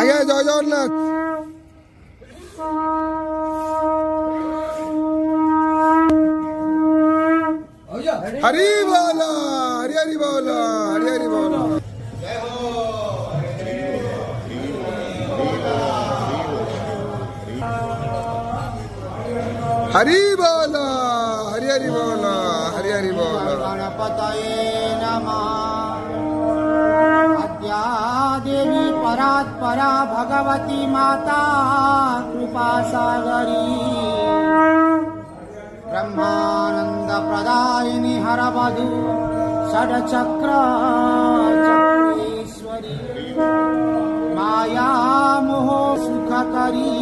ଆଜ୍ଞା ଜୟ ଜଗନ୍ନାଥ। हरी बोलो, हरी हरी बोलो, हरी हरी बोलो। हरी बोलो, हरी हरी बोलो, हरी हरी बोलो। गणपतये नमः। अद्या देवी परात्परा भगवती माता कृपा सागरी ब्रह्मानंद प्रदायिनी हरवधू षड्चक्र चक्रेश्वरी माया मोह सुखकरी।